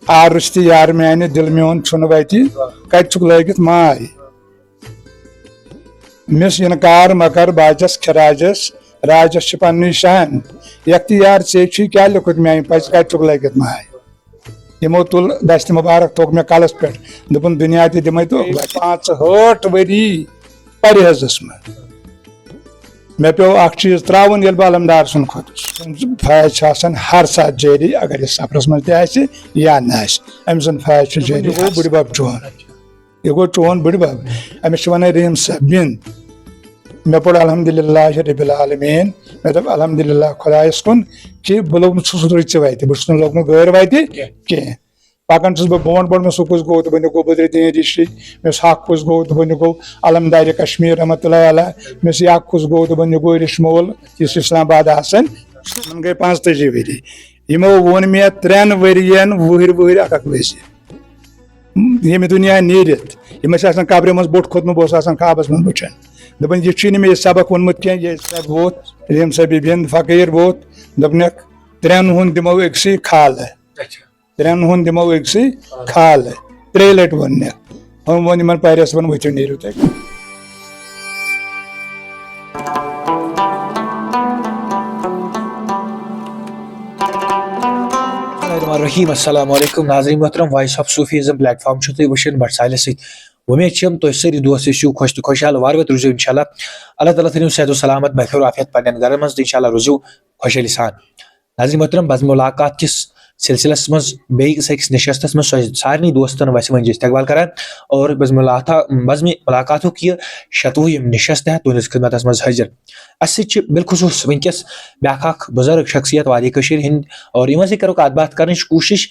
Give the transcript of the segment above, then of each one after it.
are رشتہ یار میانہ دل میون چھُنہٕ وتہِ کتہِ چھُکھ لٲگِتھ ماے مس انکار مکر باجس خراجس راجس چھِ پننٕے شان یختیار ژےٚ چھُے کیٛاہ لیوٚکھُت میانہِ پزِ کتہِ چھُکھ لٲگِتھ ماے یِمو تُل دستہِ مُبارک توٚگ مےٚ کلس پٮ۪ٹھ دوٚپُن دُنیا تہِ دِمے تو 65 ؤری پرہیزس منٛز مےٚ پیوٚو اکھ چیٖز ترٛاوُن ییٚلہِ بہٕ علمدار سُنٛد کھوٚتُس فیض چھُ آسان ہر ساتہٕ جٲری اگر یہِ سفرس منٛز تہِ آسہِ یا نہ آسہِ أمۍ سُنٛد فیض چھُ جٲری گوٚو بٕڈِبب چون یہ گوٚو چون بٕڈِبب أمِس چھِ ونان رحیٖم صٲب بِن مےٚ پوٚر الحمدُاللہ ربِ العالمیٖن مےٚ دوٚپ الحمدُاللہ خۄدایس کُن کہِ بہٕ لوٚگمُت چھُس رٕژِ وتہِ بہٕ چھُس نہٕ لوٚگمُت غٲر وتہِ کینٛہہ پکان چھُس بہٕ برونٛٹھ برونٛٹھ مےٚ سُہ کُس گوٚو تہٕ ؤنِو گوٚو بدرالدیٖن رشی مےٚ حق کُس گوٚو تہٕ ؤنِو گوٚو علمدارِ کشمیٖر رحمتہ اللہ علیہ مےٚ یہِ اکھ کُس گوٚو تہٕ ؤنِو گوٚو رشمول یُس اسلام آباد آسان تِمن گٔے 45 ؤری یِمو ووٚن مےٚ 3 ؤرین وُہٕرۍ اکھ ؤسِتھ ییٚمہِ دُنیا نیٖرِتھ یِم ٲسۍ آسان قبرِ منٛز بوٚٹھ کھوٚتمُت بہٕ اوسُس آسان خوابس منٛز وٕچھان دوٚپُن یہِ چھُے نہٕ مےٚ یہِ سبق ووٚنمُت کینٛہہ ییٚلہِ سب ووت رحیٖم صٲبہِ بِن فقیٖر ووت دوٚپنکھ 3 ہُنٛد دِمو أکسٕے کھالہٕ 3 ہُنٛد دِمو أکسٕے کھالہٕ 3 لٹہِ ووٚننکھ ہُم ووٚن یِمن پریس ووٚن ؤتھِو نیٖرِو تُہۍ رحیم السلام علیکم ناظرین محترم voice of Sufism platform چھو تُہۍ وٕچھان بٹ سالس سۭتۍ وۄمید چھم تُہۍ سٲری دوس ٲسِو خۄش تہٕ خۄشحال وارٕ روٗزِو انشاء اللہ اللہ تعالیٰ تھٲینو صحت و سلامت بخیر عافیت پننٮ۪ن گرن منٛز تہٕ انشاء اللہ روٗزِو خۄشحٲلی سان ناظرین محترم بزم ملاقات کِس سلسلس منٛز بیٚیہِ أکِس نشستس منٛز سۄ سارنٕے دوستن وسہِ وۄنۍ استقبال کران اور بزم ملاقاتُک یہِ 96وُہِم نشست ہٮ۪تھ تُہنٛدِس خدمتس منٛز حٲضِر اسہِ سۭتۍ چھِ بالخصوٗص وٕنکیٚس بیاکھ اکھ بُزرگ شخصیت وادی کٔشیٖر ہٕنٛدۍ اور یِمن سۭتۍ کرو کتھ باتھ کرنٕچ کوٗشش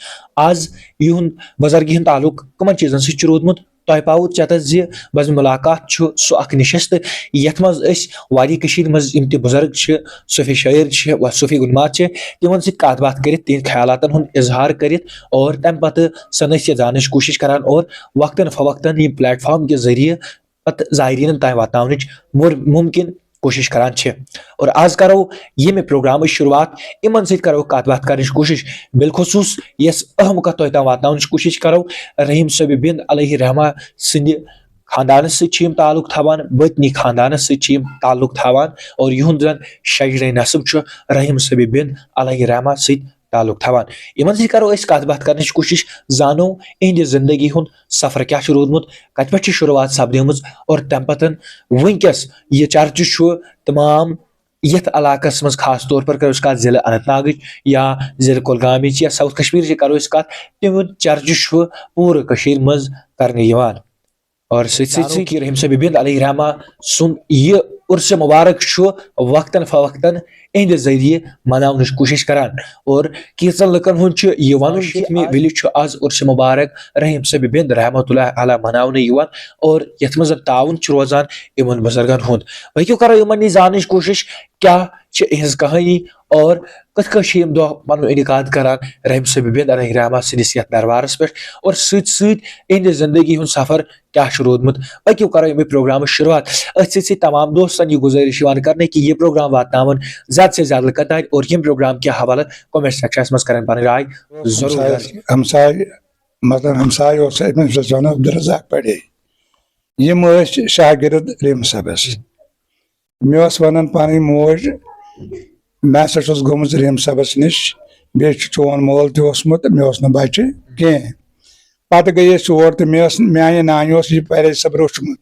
آز یِہُنٛد بُزرگی ہُنٛد تعلق کٕمن چیٖزن سۭتۍ چھُ روٗدمُت تۄہہِ پاوُت چتس زِ بزم ملاقات چھُ سُہ اکھ نشست یتھ منٛز أسۍ وادی کٔشیٖر منٛز یِم تہِ بُزرگ چھِ صوفی شٲعر چھِ صوفی گُلمات چھِ تِمن سۭتۍ کتھ باتھ کٔرِتھ تِہنٛدۍ خیالاتن ہُنٛد اظہار کٔرِتھ اور تمہِ پتہٕ سۄ نصیحت زانٕچ کوٗشش کران اور وقتن فوقتن یِم پلیٹ فارم کہِ ذٔریعہٕ پتہٕ زایریٖنن تام واتناونٕچ مُمکِن کوٗشش کران چھِ اور آز کرو ییٚمہِ پروگرامٕچ شروعات یِمن سۭتۍ کرو کتھ باتھ کرنٕچ کوٗشش بالخصوٗص یۄس اہم کتھ تۄہہِ تام واتناونٕچ کوٗشش کرو رحیٖم صٲبہِ بِن علیہ رحمٰ سٕنٛدِ خاندانس سۭتۍ چھِ یِم تعلق تھاوان بٔطنی خاندانس سۭتۍ چھِ یِم تعلق تھاوان اور یِہُنٛد زن شجرے نصب چھُ رحیٖم صٲبہِ بِن علیہ رحمٰ سۭتۍ تعلق تھاوان یِمن سۭتۍ کرو أسۍ کتھ باتھ کرنٕچ کوٗشش زانو یِہنٛدِ زندگی ہُنٛد سفر کیاہ چھُ روٗدمُت کتہِ پٮ۪ٹھ چھِ شروعات سپدیمٕژ اور تمہِ پتہٕ وٕنکیٚس یہِ چرچہِ چھُ تمام یتھ علاقس منٛز خاص طور پر کرو أسۍ کتھ ضلعہٕ اننت ناگٕچ یا ضلعہٕ کۄلگامٕچ یا ساوُتھ کشمیٖرٕچ کرو أسۍ کتھ تِہُنٛد چرچہِ چھُ پوٗرٕ کٔشیٖر منٛز کرنہٕ یِوان اور سۭتۍ سۭتۍ رحیٖم صٲبہِ بِن علیہ رحمٰ سُنٛد یہِ عُرسہِ مُبارک چھُ وقتن فوقتن اِہنٛدِ ذٔریعہٕ مناونٕچ کوٗشش کران اور کینٛژن لُکن ہُنٛد چھُ یہِ ونُن کہِ مےٚ وِلہِ چھُ آز عُرسہِ مُبارک رحیٖم صٲبہِ بِن رحمتہ اللہ علیہ مناونہٕ یِوان اور یتھ منٛز تعاوُن چھُ روزان یِمن بُزرگن ہُنٛد وۄنۍ کرو یِمن نِش زانٕچ کوٗشش کیاہ چھِ یِہنٛز کہانی اور کِتھ کٔنۍ چھِ یِم دۄہ پنُن انعقاد کران رحیٖم صٲبہِ بِن علیہ رحمٰ سٕنٛدِس یتھ دربارس پٮ۪ٹھ اور سۭتۍ سۭتۍ یِہنٛدِ زندگی ہُنٛد سفر کیاہ چھُ روٗدمُت پٔکِو کرو ییٚمہِ پروگرامٕچ شروعات أتھۍ سۭتۍ سۭتۍ تمام دوستن یہِ گُزٲرِش یِوان کرنہٕ کہِ یہِ پروگرام واتناوان زیادٕ سے زیادٕ لُکن تانۍ اور ییٚمہِ پروگرام کہِ حوالہٕ کومنٹ سیکشنس منٛز کرن پنٕنۍ راے ہمساے مطلب ہمساے اوس أمِس ونان عبدالرزاق پڑے یِم ٲسۍ شاگرد رحیٖم صٲبس مےٚ ٲس ونان پنٕنۍ موج مےٚ ہسا چھُس گوٚمُت رحیٖم صٲبس نِش بیٚیہِ چھُ چون مول تہِ اوسمُت مےٚ اوس نہٕ بچہِ کینٛہہ پتہٕ گٔے أسۍ اور تہٕ مےٚ ٲس میانہِ نانہِ اوس یہِ پرے صٲب روٚچھمُت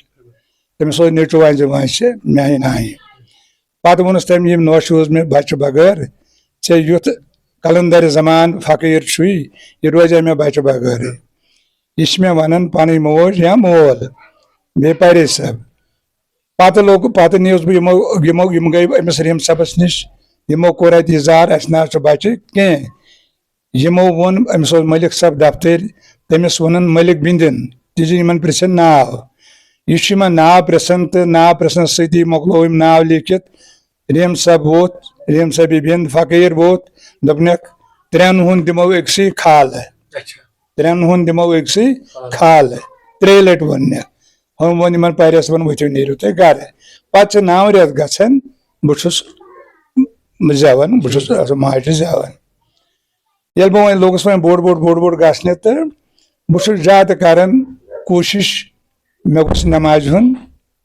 تٔمِس اوس نیٚچوٗ وٲنٛسہِ وٲنٛسہِ میانہِ نانہِ پتہٕ ووٚنُس تٔمۍ یِم نوشوٗز مےٚ بچہِ بغٲر ژےٚ یُتھ کلندر زمان فقیٖر چھُے یہِ روزے مےٚ بچہِ بغٲرٕے یہِ چھِ مےٚ ونان پنٕنۍ موج یا مول بیٚیہِ پرے صٲب پتہٕ نیوٗس بہٕ یِم گٔے أمِس رحیٖم صٲبس نِش یِمو کوٚر اَتہِ اِظہار اَسہِ نہ حظ چھُ بچہِ کینٛہہ یِمو ووٚن أمِس اوس مٔلِک صٲب دفتر تٔمِس ووٚنُن مٔلِک بِنٛدِن دِژٕن یِمن پرژھِن ناو یہِ چھُ یِمن ناو پرژھان تہٕ ناو پرژھنس سۭتی مۄکلو أمۍ ناو لیٖکھِتھ رحیٖم صٲب ووت رحیٖم صٲبہِ بِن فقیٖر ووت دوٚپنکھ 3 ہُنٛد دِمو أکسٕے کھالہٕ 3 ہُنٛد دِمو أکسٕے کھالہٕ 3 لٹہِ ووٚننکھ ہُم ووٚن یِمن پریس ووٚن ؤتھِو نیٖرِو تُہۍ گرٕ پتہٕ چھِ 9 رٮ۪تھ گژھان بہٕ چھُس زٮ۪وان بہٕ چھُس ماجہِ زٮ۪وان ییٚلہِ بہٕ وۄنۍ لوٚگُس وۄنۍ بوٚڑ بوٚڑ گژھنہِ تہٕ بہٕ چھُس زیادٕ کران کوٗشِش مےٚ گوٚژھ نٮ۪مازِ ہُنٛد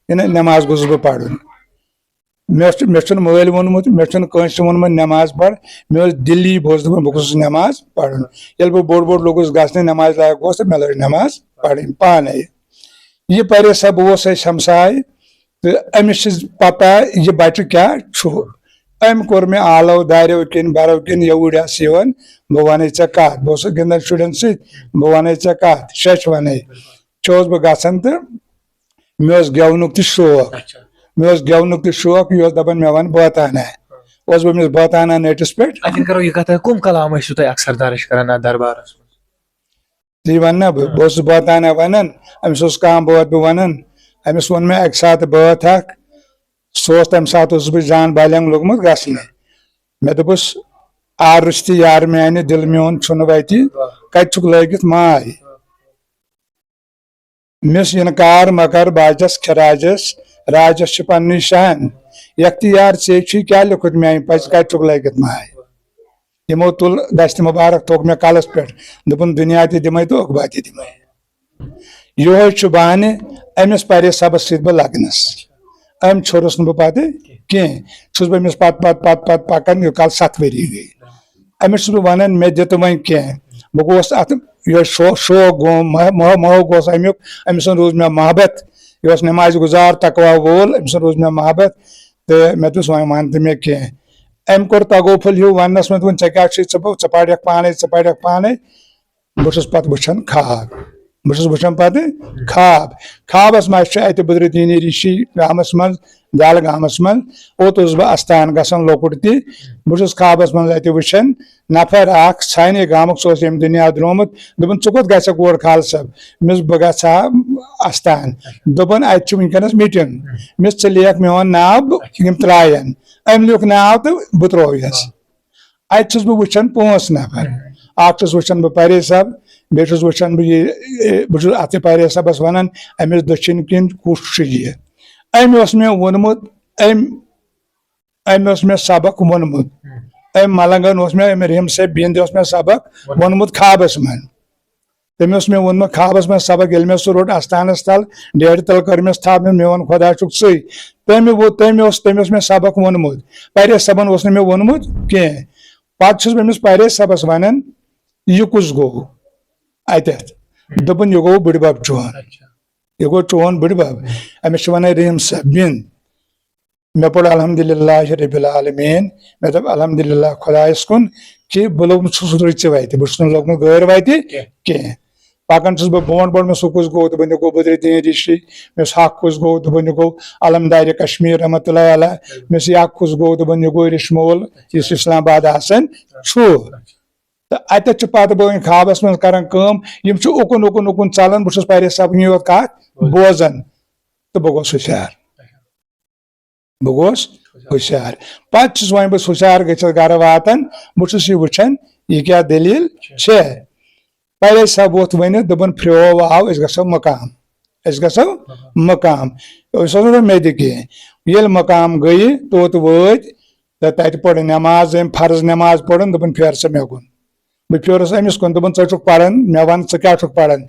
یعنی نٮ۪ماز گوٚژھُس بہٕ پرُن مےٚ چھُنہٕ مٲلۍ ووٚنمُت مےٚ چھُنہٕ کٲنٛسہِ ووٚنمُت نٮ۪ماز پر مےٚ اوس دِلی بہٕ اوسُس دَپان بہٕ گوٚژھُس نٮ۪ماز پرُن ییٚلہِ بہٕ بوٚڑ لوٚگُس گژھنہِ نٮ۪مازِ لایق گوس تہٕ مےٚ لٲج نٮ۪ماز پرٕنۍ پانے یہِ پرے سا بہٕ اوس اَسہِ ہمساے تہٕ أمِس چھِ پتہ یہِ بچہِ کیاہ چھُ أمۍ کوٚر مےٚ آلو داریو کِنۍ برو کِنۍ یوٗرۍ آسہٕ یِوان بہٕ وَنے ژےٚ کتھ بہٕ اوسُس گِنٛدان شُرٮ۪ن سۭتۍ بہٕ وَنے ژےٚ کتھ شیٚچھ وَنے چھُس بہٕ گژھان تہٕ مےٚ اوس گٮ۪ونُک تہِ شوق یہِ اوس دپان مےٚ وَن بٲتانا اوسُس بہٕ أمِس بٲتانا نیٹس پٮ۪ٹھ کم کلام ٲسِو تُہۍ اکثر درٕج کران اتھ دربارس منٛز تی وَنہٕ نا بہٕ اوسُس بٲتانا وَنان أمِس اوس کانٛہہ بٲتھ بہٕ وَنان أمِس ووٚن مےٚ اَکہِ ساتہٕ بٲتھ اکھ سُہ اوس تَمہِ ساتہٕ اوسُس بہٕ جان بالینٛگ لوٚگمُت گژھنہِ مےٚ دوٚپُس آ رُستہِ یار میانہِ دِل میون چھُنہٕ وَتہِ کتہِ چھُکھ لٲگِتھ ماے مِس اِنکار مگر باجس خراجس راجس چھِ پننٕے شان یختیار ژےٚ چھُے کیٛاہ لیوٚکھُت میانہِ پزِ کتہِ چھُکھ لٲگِتھ ماے یِمو تُل دستہِ مُبارک تھوٚک مےٚ کلس پٮ۪ٹھ دوٚپُن دُنیا تہِ دِمے تہٕ عقبا تہِ دِمے یِہوے چھُ بہانہٕ أمِس پرے سبس سۭتۍ بہٕ لگنس أمۍ چھوٚرُس نہٕ بہٕ پتہٕ کینٛہہ چھُس بہٕ أمِس پتہٕ پکان یوٗت کال 7 ؤری گٔے أمِس چھُس بہٕ ونان مےٚ دِ تہٕ وۄنۍ کینٛہہ بہٕ گوس اتھ یہِ شوق گوٚم موہ گوس امیُک أمۍ سُنٛد روٗز مےٚ محبت یہِ اوس نٮ۪مازِ گُزار تقوا وول أمۍ سُنٛد روٗز مےٚ محبت تہٕ مےٚ دوٚپُس وۄنۍ ون تہٕ مےٚ کینٛہہ أمۍ کوٚر تگوفل ہیوٗ وننس منٛز دوٚپُن ژےٚ کیٛاہ چھُے ژٕ پرکھ پانے بہٕ چھُس پتہٕ وٕچھان پتہٕ خوابس منٛز چھُ اتہِ بدرُدیٖنی رِشی گامس منٛز ڈل گامس منٛز اوٚت اوسُس بہٕ استان گژھان لۄکُٹ تہِ بہٕ چھُس خوابس منٛز اتہِ وٕچھان نفر اکھ سانے گامُک سُہ اوس ییٚمہِ دُنیا درٛامُت دوٚپُن ژٕ کوٚت گژھکھ اور خال صٲب مےٚ بہٕ گژھٕ ہا استان دوٚپُن اتہِ چھُ وُنکیٚنس میٖٹنگ ژٕ لیکھ میون ناو یِم ترٛاین أمۍ لیوٚکھ ناو تہٕ بہٕ ترٛووُس اتہِ چھُس بہٕ وٕچھان 5 نفر اکھ چھُس وٕچھان بہٕ پرے صٲب بیٚیہِ چھُس وٕچھان بہٕ بہٕ چھُس اتھ پرے صٲبس ونان أمِس دٔچھِنۍ کِنۍ کُس چھُ یہِ أمۍ اوس مےٚ ووٚنمُت أمۍ اوس مےٚ سبق ووٚنمُت أمۍ ملنگن اوس مےٚ أمۍ رحیم صٲب بِنٛد اوس مےٚ سبق ووٚنمُت خوابس منٛز تٔمۍ اوس مےٚ ووٚنمُت خوابس منٛز سبق ییٚلہِ مےٚ سُہ روٚٹ استانس تل ڈیرِ تل کٔرمِس تھپھ مےٚ ووٚن خۄدا چھُکھ ژٕے تٔمۍ اوس مےٚ سبق ووٚنمُت پرے صٲبن اوس نہٕ مےٚ ووٚنمُت کینٛہہ پتہٕ چھُس بہٕ أمِس پرے صٲبس ونان یہِ کُس گوٚو اتٮ۪تھ دوٚپُن یہِ گوٚو بٕڈِبب چون یہِ گوٚو چون بٕڈِبب أمِس چھِ ونان رحیم صٲب بِنٛد مےٚ پوٚر الحمدُاللہ ربِ العالمیٖن مےٚ دوٚپ الحمدُاللہ خۄدایس کُن کہِ بہٕ چھُس رٕژِ وتہِ بہٕ چھُس نہٕ لوٚگمُت غٲر وتہِ کینٛہہ پکان چھُس بہٕ برونٛٹھ مےٚ سُہ کُس گوٚو دوٚپُن یہِ گوٚو بدرُدیٖن رِشی مےٚ حق کُس گوٚو دوٚپُن یہِ گوٚو علمدارِ کشمیٖر رحمتہ اللہ علیہ مےٚ یہِ کُس گوٚو دوٚپُن یہِ گوٚو رِشمول یُس اسلام آباد آسان چھُ تہٕ اتٮ۪تھ چھُ پتہٕ بہٕ وۄنۍ خوابس منٛز کران کٲم یِم چھِ اُکُن ژلان بہٕ چھُس پرے صٲبنٕے یوت کتھ بوزان تہٕ بہٕ گوس ہُشیار پتہٕ چھُس وۄنۍ بہٕ ہُشیار گٔژھِتھ گرٕ واتان بہٕ چھُس یہِ وٕچھان یہِ کیٛاہ دٔلیٖل چھےٚ پرے صٲب ووٚتھ ؤنِتھ دوٚپُن پھرٛو آو أسۍ گژھو مقام أسۍ اوس مےٚ تہِ کینٛہہ ییٚلہِ مقام گٔیہِ توٚت وٲتۍ تہٕ تتہِ پٔر نٮ۪ماز أمۍ فرض نٮ۪ماز پٔرٕن دوٚپُن پھیر سا مےٚ کُن بہٕ پھیورُس أمِس کُن دوٚپُن ژٕ چھُکھ پران مےٚ وَن ژٕ کیٛاہ چھُکھ پران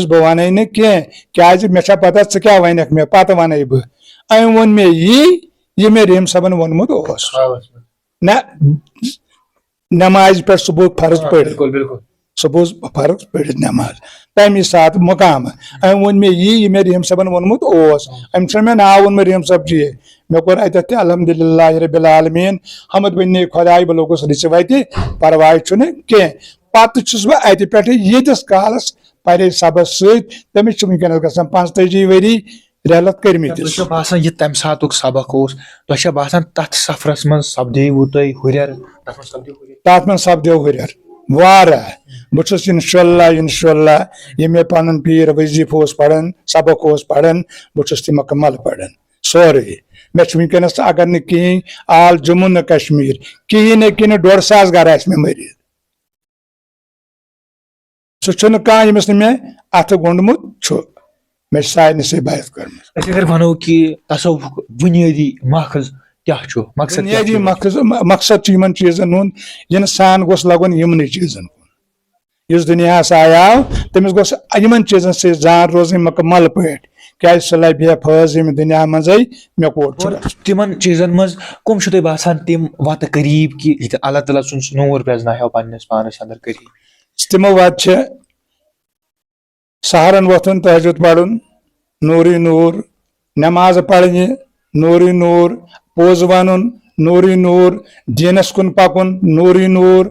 بہٕ ونے نہٕ کینٛہہ کیٛازِ مےٚ چھےٚ پتہ ژٕ کیٛاہ ونکھ مےٚ پتہٕ ونے بہٕ أمۍ ووٚن مےٚ یہِ مےٚ رحیم صٲبن ووٚنمُت اوس نہ نٮ۪مازِ پٮ۪ٹھ صبحُک فرض پٔرِتھ نٮ۪ماز تمہِ ساتہٕ مقامہٕ أمۍ ووٚن مےٚ یہِ مےٚ رحیم صٲبن ووٚنمُت اوس أمۍ چھُنہٕ مےٚ ناو ووٚنمُت رحیم صٲب چھُ یہِ مےٚ کوٚر اتٮ۪تھ تہِ الحمدُاللہ ربِ العالمیٖن حمد بننے خۄداے بہٕ لوٚگُس رٕژِ وتہِ پرواے چھُنہٕ کینٛہہ پتہٕ چھُس بہٕ اتہِ پٮ۪ٹھٕ ییٖتِس کالس پرے صٲبس سۭتۍ تٔمِس چھُ وُنکیٚنس گژھان 45 ؤری رحلت کٔرمٕتِس باسان یہِ تمہِ ساتُک سبق اوس تۄہہِ چھا باسان تتھ سفرس منٛز سپدیوٕ تۄہہِ ہُرٮ۪ر تتھ منٛز سپدیو ہُرٮ۪ر واریاہ بہٕ چھُس انشاء اللہ یہِ مےٚ پنُن پیٖر وظیٖفہٕ اوس پران سبق اوس پران بہٕ چھُس تہِ مکمل پران سورُے مےٚ چھُ وُنکیٚنس اگر نہٕ کِہینۍ آل جموں نہٕ کشمیٖر کِہینۍ نہٕ 1.5 گرٕ آسہِ مےٚ مٔرِتھ سُہ چھُنہٕ کانٛہہ ییٚمِس نہٕ مےٚ اتھٕ گوٚنڈمُت چھُ مےٚ چھِ سارنٕے سۭتۍ بحث کٔرمٕژ أسۍ اگر ونو کہِ تصوُفُک بُنیٲدی ماخذ کیا چھُ مقصد کیا بنیادی چھُ مقصد چھُ یِمن چیٖزن ہُنٛد اِنسان گوٚژھ لگُن یِمنٕے چیٖزن کُن یُس دُنیاہس آیاو تٔمِس گوٚژھ یِمن چیٖزن سۭتۍ زان روزٕنۍ مُکمل پٲٹھۍ کیازِ سُہ لبہِ ہے فٲض ییٚمہِ دُنیا منٛزے مےٚ کوٚت چھُ اور تِمن چیٖزن منٛز کٕم چھُ تۄہہِ باسان تِم وتہٕ قریٖب کہِ ییٚتہِ اللہ تعالیٰ سُنٛد سُہ نوٗر پرٛزناوہو پننِس پانس انٛدر قریٖب تِمو وتہٕ چھِ سحرن وۄتھُن تہجُد پرُن نوٗرٕے نوٗر نٮ۪مازٕ پرنہِ نوٗرٕے نوٗر پوٚز ونُن نوٗرٕے نوٗر دیٖنس کُن پکُن نوٗرٕے نوٗر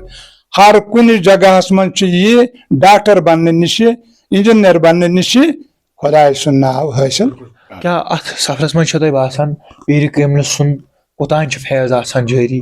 ہر کُنہِ جگہس منٛز چھُ یہِ ڈاکٹر بننہٕ نِشہِ انجیٖنر بننہٕ نِشہِ خۄداے سُنٛد ناو حٲصِل کیٛاہ اتھ سفرس منٛز چھو تۄہہِ باسان پیٖرِ کٲملہِ سُنٛد کوٚتام چھُ فیض آسان جٲری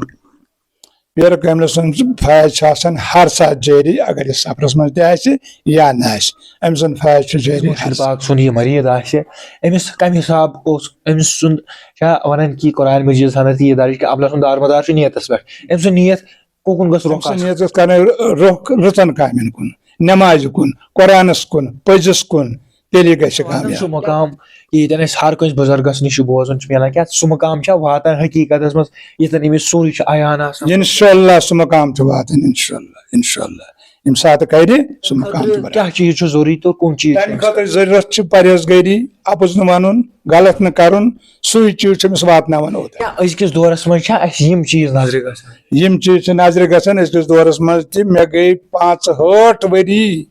پیٖرٕ کٲملہِ سُنٛد فیض چھُ آسان ہر ساتہٕ جٲری اگر یہِ سفرس منٛز تہِ آسہِ یا نہ آسہِ أمۍ سُنٛد فیض چھُ جٲری مُرشِد پاک سُنٛد یہِ مریٖد آسہِ أمِس کمہِ حساب اوس أمۍ سُنٛد کیٛاہ ونان کہِ قرآن مجیٖدس انٛدر تہِ یہِ درٕج کہِ عملس سُنٛد دارمدار چھُ نیتس پٮ۪ٹھ أمۍ سُنٛد نیت کوکُن گژھِ رُخ آسُن نیت کرٕنۍ رُخ رٕژن کامٮ۪ن کُن نٮ۪مازِ کُن قرآنس کُن پٔزِس کُن تیٚلے گژھِ سُہ کامیاب مقام ییٚتٮ۪ن اَسہِ ہر کٲنٛسہِ بُزرگس نِش بوزُن چھُ مِلان کیٛاہ سُہ مقام چھا واتان حقیٖقتس منٛز ییٚتٮ۪ن أمِس سورُے چھُ عیان آسان انشاء اللہ سُہ مقام چھُ واتان انشاء اللہ ییٚمہِ ساتہٕ کرِ سُہ مقام چھُ کیٛاہ چیٖز چھُ ضروٗری تہٕ کٕم چیٖز تَمہِ خٲطرٕ ضروٗرت چھِ پرہیزگٲری اَپُز نہٕ وَنُن غلط نہٕ کرُن سُے چیٖز چھُ أمِس واتناوان اوٚت کیٛاہ أزکِس دورس منٛز چھا اَسہِ یِم چیٖز نظرِ گژھان یِم چیٖز چھِ نظرِ گژھان أزکِس دورس منٛز تہِ مےٚ گٔے 65 ؤری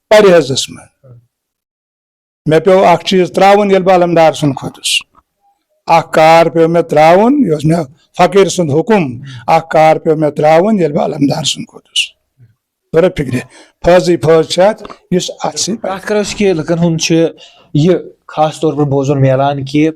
پرہیزس منٛز مےٚ پیوٚو اکھ چیٖز تراوُن ییٚلہِ بہٕ علمدار سُنٛد کھوٚتُس اکھ کار پیوٚو مےٚ تراوُن یہِ اوس مےٚ فقیٖر سُنٛد حُکُم اکھ کار پیوٚو مےٚ تراوُن ییٚلہِ بہٕ علمدار سُنٛد کھوٚتُس توٚرا فِکرِ فٲضٕے فٲض چھُ اتھ یُس اتھ سۭتۍ کتھ کرو أسۍ کہِ لُکن ہُنٛد چھُ یہِ خاص طور پر بوزُن میلان کہِ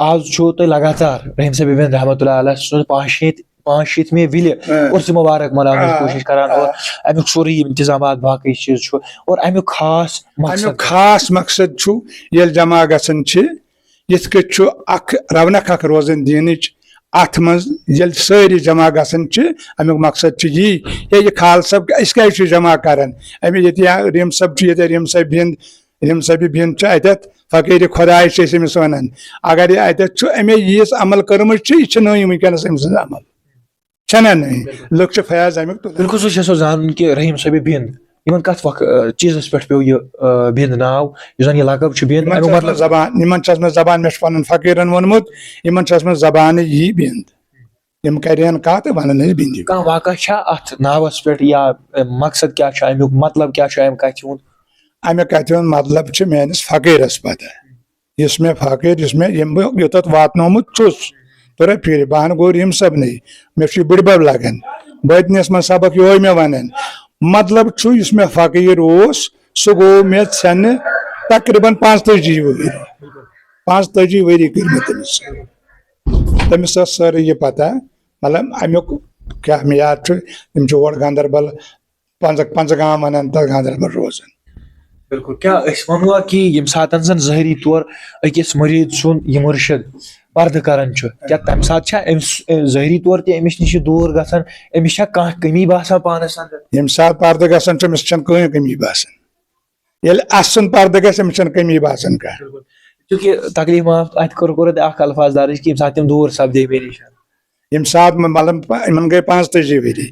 آز چھُو تۄہہِ لگاتار رحیٖم صٲب ابن رحمتہ اللہ علیہ سُنٛد 65مہِ وِلہِ عُرسہِ مُبارک مناونٕچ کوٗشش کران اور امیُک سورُے انتظامات باقٕے چیٖز چھُ اور امیُک خاص مقصد چھُ ییٚلہِ جمع گژھان چھِ یِتھ کٔنۍ چھُ اکھ رونق اکھ روزان دیٖنٕچ اتھ منٛز ییٚلہِ سٲری جمع گژھان چھِ امیُک مقصد چھُ یی ہے یہِ خال صٲب أسۍ کیازِ چھِ جمع کران اَمہِ ییٚتہِ یا رحیٖم صٲب چھُ ییٚتہِ رحیٖم صٲبہِ بِنٛد چھُ اتٮ۪تھ فقیٖرِ خۄداے چھِ أسۍ أمِس ونان اگر یہِ اتٮ۪تھ چھُ اَمے ییٖژ عمل کٔرمٕژ چھِ یہِ چھِ نٔے وٕنکیٚنس أمۍ سٕنٛز عمل چھنہ نٔے لُکھ چھِ فیض امیُک تُلان بالکل سُہ چھُ یژھان زانُن کہِ رحیٖم صٲبہِ بِنٛد یِمن کتھ چیٖزس پٮ۪ٹھ پیوٚو یہِ بِنٛد ناو یُس زن یہِ لقب چھُ بِنٛد امیُک مطلب یِمن چھِ ٲسمٕژ زبان مےٚ چھُ پنُن فقیٖرن ووٚنمُت یِمن چھِ ٲسمٕژ زبانٕے یی بِنٛد یِم کرن کتھ ونان ٲسۍ بِنٛدِ کانٛہہ واقعہ چھا اتھ ناوس پٮ۪ٹھ یا مقصد کیٛاہ چھُ امیُک مطلب کیٛاہ چھُ امہِ کتھِ ہُنٛد اَمہِ کتھِ ہُنٛد مطلب چھُ میٲنِس فقیٖرس پتہ یُس مےٚ فقیٖر یُس مےٚ ییٚمہِ بہٕ یوٚتتھ واتنومُت چھُس توٚرا فِکرِ بہٕ ہن گوٚو رحیٖم صٲبنٕے مےٚ چھُ یہِ بٕڈبب لگان بٲتنس منٛز سبق یِہوے مےٚ ونان مطلب چھُ یُس مےٚ فقیٖر اوس سُہ گوٚو مےٚ ژھٮ۪نہٕ تقریٖبن 45 ؤری 45 ؤری کٔرۍ مےٚ تٔمِس ٲس سٲرٕے یہِ پتہ مطلب امیُک کیاہ معیار چھُ تِم چھِ اور گاندربل پنٛژگام ونان تتھ گاندربل روزان بالکل کیٛاہ أسۍ ونوا کہِ ییٚمہِ ساتہٕ زن ظٲہری طور أکِس مریٖد سُنٛد یہِ مُرشِد پردٕ کران چھُ کیٛاہ تمہِ ساتہٕ چھا أمِس ظٲہری طور تہِ أمِس نِش دوٗر گژھان أمِس چھا کانٛہہ کٔمی باسان پانس انٛدر ییٚمہِ ساتہٕ پردٕ گژھان چھُ أمِس چھنہٕ کٕہٕنۍ کٔمی باسان ییٚلہِ اَسُن پردٕ گژھِ أمِس چھنہٕ کٔمی باسان کانٛہہ چوٗنٛکہِ تقلیٖف معاف اتہِ کوٚر اکھ الفاظ درٕج کہِ ییٚمہِ ساتہٕ تِم دوٗر سپدے مےٚ نِش ییٚمہِ ساتہٕ مطلب یِمن گٔے 45 ؤری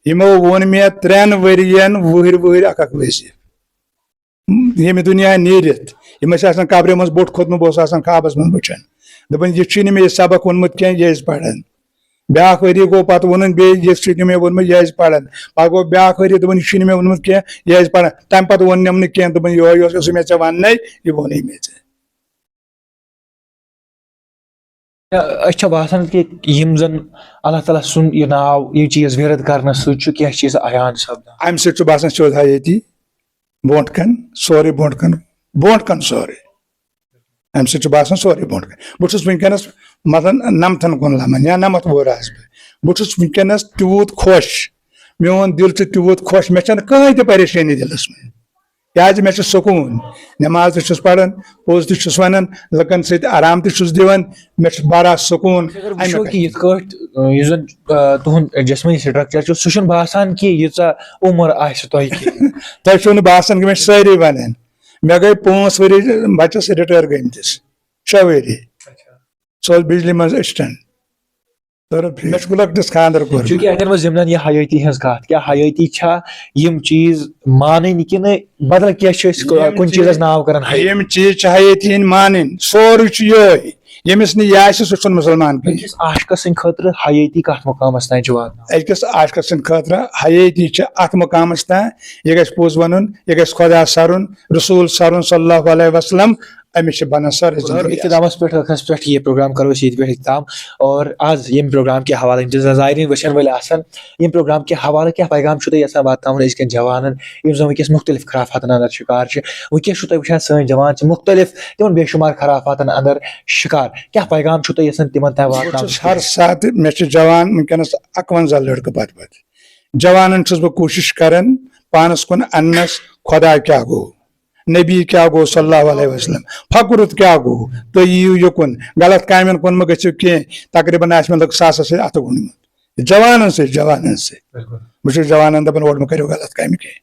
یِمو ووٚن مےٚ 3 ؤرین وٕہٕرۍ اکھ وزیٖر ییٚمہِ دُنیا نیٖرِتھ یِم ٲسۍ آسان قبرِ منٛز بوٚٹھ کھوٚتمُت بہٕ اوسُس آسان خوابس منٛز وٕچھان دوٚپُن یہِ چھُے نہٕ مےٚ یہِ سبق ووٚنمُت کینٛہہ یہِ ٲسۍ پران بیاکھ ؤری گوٚو پتہٕ ووٚنُن بیٚیہِ یہِ چھُے نہٕ مےٚ ووٚنمُت یہِ ٲسۍ پران پتہٕ گوٚو بیاکھ ؤری دوٚپُن یہِ چھُے نہٕ مےٚ ووٚنمُت کینٛہہ یہِ ٲسۍ پران تمہِ پتہٕ ووٚننم نہٕ کینٛہہ دوٚپُن یِہوے اوسُے مےٚ ژےٚ وننَے یہِ ووٚنُے مےٚ ژےٚ أسۍ چھا باسان کہِ یِم زن اللہ تعالیٰ سُنٛد یہِ ناو یہِ چیٖز وِرد کرنہٕ سۭتۍ چھُ کینٛہہ چیٖز عیان سپدان امہِ سۭتۍ چھُ باسان سیوٚد حیٲتی برونٛٹھ کن سورُے برونٛٹھ کن سورُے امہِ سۭتۍ چھُ باسان سورُے برونٛٹھ کن بہٕ چھُس وٕنکیٚنس مثلاً نمتھن کُن لمان یا نمتھ وُہُر آسہٕ بہٕ چھُس وٕنکیٚنس تیوٗت خۄش میون دِل چھُ تیوٗت خۄش مےٚ چھنہٕ کٕہٕنۍ تہِ پریشٲنی دِلس منٛز کیازِ مےٚ چھُ سکوٗن نٮ۪ماز تہِ چھُس پران پوٚز تہِ چھُس ونان لُکن سۭتۍ آرام تہِ چھُس دِوان مےٚ چھُ بڑا سکوٗن یِتھ کٲٹھۍ یُس زن تُہُنٛد جسمٲنی سٹرکچر چھُ سُہ چھُنہٕ باسان کہِ ییٖژاہ عُمر آسہِ تۄہہِ تۄہہِ چھُو نہٕ باسان کہِ مےٚ چھِ سٲری ونان مےٚ گٔے 5 ؤری بچس رِٹٲر گٔمتِس 6 ؤری سُہ اوس بجلی منٛز اسٹنٹ مےٚ چھُ لۄکٹِس خانٛدر کوٚرمُت چونکہ اگر وہ ضمن یہ حیاتی ہز کت کیا حیاتی چھا یم چیز مانن کن بدل کیا کن چیزس ناو کران یِم چیٖز چھِ حیٲتی ہٕنٛدۍ مانٕنۍ سورُے چھُ یِہوے ییٚمِس نہٕ یہِ آسہِ سُہ چھُنہٕ مُسلمان کینٛہہ أکِس عاشقس سٕنٛدِ خٲطرٕ حیاتی کتھ مقامس تام چھُ واتناوان أکِس عاشقس سٕنٛدِ خٲطرٕ حیٲتی چھِ اتھ مقامس تام یہِ گژھِ پوٚز وَنُن یہِ گژھِ خۄدا سرُن رسوٗل سرُن صلی اللہ علیہ وسلم أمِس چھِ بنان سٲرٕے زندگی اختتامس پہ ٲخرس پہ یہ پروگرام کرو یہ پہ اختتام اور آز یم پروگرام کے حوالہ زائرین وچن ول آسان یم پروگرام کے حوالہ کیا پیغام چھو تُہۍ یژھان واتناوُن أزکٮ۪ن جوانن یم زن ونکس مختلف خرافاتن اندر شکار چھِ ونکس چھو تُہۍ وٕچھان سٲنۍ جوان چھِ مختلف تمن بے شمار خرافاتن اندر شکار کیا پیغام چھو تُہۍ یژھان تمن تام واتناوُن ہر ساتہٕ مےٚ چھِ جوان ونکیٚنس 51 لڑکہٕ پتہٕ جوانن چھُس بہٕ کوٗشش کران پانس کُن اننس خۄدا کیاہ گوٚو نبی کیا گو صلی اللہ علیہ وسلم فکرت کیا گو تُہۍ یِیِو یُکُن غلط کامٮ۪ن کُن مہ گٔژھِو کینٛہہ تقریٖباً آسہِ مےٚ ساسس سۭتۍ اتھٕ گوٚنڈمُت جوانن سۭتۍ بہٕ چھُس جوانن دپان اورٕ مہ کٔرِو غلط کامہِ کینٛہہ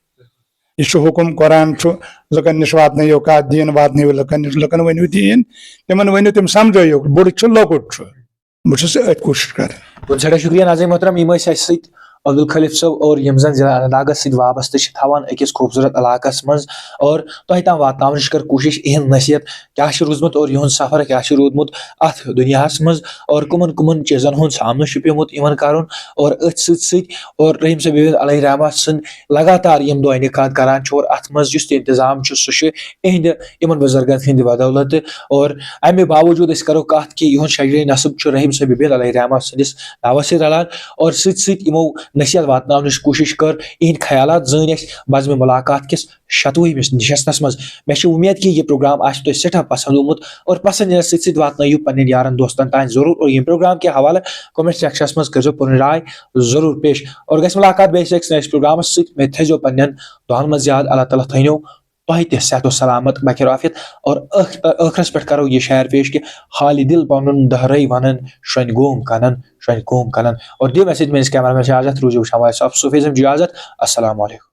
یہ چھُ حُکم قرآن چھُ لُکن نِش واتنٲیِو کتھ دیٖن واتنٲیِو لُکن نِش لُکن ؤنِو دیٖن تِمن ؤنِو تِم سمجھٲیِو بوٚڑ چھُ لۄکُٹ چھُ بہٕ چھُس أتھۍ کوٗشش کران بہت سٮ۪ٹھاہ شُکریہ ناظریٖن محترم یم ٲسۍ اَسہِ سۭتۍ عبدالخلیف صٲب اور یم زن ضلع اننت ناگس سۭتۍ وابستہٕ چھِ تھاوان أکِس خوٗبصوٗرت علاقس منٛز اور تۄہہِ تام واتناونٕچ کٔر کوٗشش یِہنٛد نصیحت کیاہ چھُ روٗدمُت اور یِہُنٛد سفر کیاہ چھُ روٗدمُت اتھ دُنیاہس منٛز اور کٕمن کٕمن چیٖزن ہُنٛد سامنہٕ چھُ پیومُت یِمن کرُن اور أتھۍ سۭتۍ سۭتۍ اور رحیٖم صٲب علیہ رحمٰ سٕنٛد لگاتار یِم دۄہ نِکات کران چھُ اور اتھ منٛز یُس تہِ انتظام چھُ سُہ چھُ یِہنٛدِ یِمن بُزرگن ہٕنٛدِ بدولتہٕ اور امہِ باوجوٗد أسۍ کرو کتھ کہِ یِہُنٛد شجرے نصب چھُ رحیٖم صٲب علیہ رحمٰ سٕنٛدِس ناوس سۭتۍ رلان اور سۭتۍ سۭتۍ یِمو نصیحت واتناونٕچ کوٗشش کٔر یِہنٛدۍ خیالات زٲنۍ اَسہِ بزمِ مُلاقات کِس 100وٕہمِس نشستس منٛز مےٚ چھِ اُمید کہِ یہِ پروگرام آسہِ تۄہہِ سٮ۪ٹھاہ پسنٛد آمُت اور پسنٛد یِنس سۭتۍ سۭتۍ واتنٲیِو پنٕنٮ۪ن یارن دوستن تانۍ ضروٗر اور ییٚمہِ پروگرام کہِ حوالہٕ کومنٹ سیکشنس منٛز کٔرۍزیو پنٕنۍ راے ضروٗر پیش اور گژھِ مُلاقات بیٚیہِ أکِس نٔیِس پروگرامس سۭتۍ مےٚ تھٲیزیو پنٕنٮ۪ن دُعاہن منٛز یاد اللہ تعالیٰ تھٲینو تۄہہِ تہِ صحت و سلامت بخیر عافیت اور ٲخرس پٮ۪ٹھ کرو یہِ شعر پیش کہِ حالہِ دِل پنُن دہرے ونان شۄنہِ گوم کنن اور دِیو مےٚ سۭتۍ میٲنِس کیمرا مین اجازت روٗزِو وٕچھان وایس آف صوفیزم جی اجازت السلام علیکم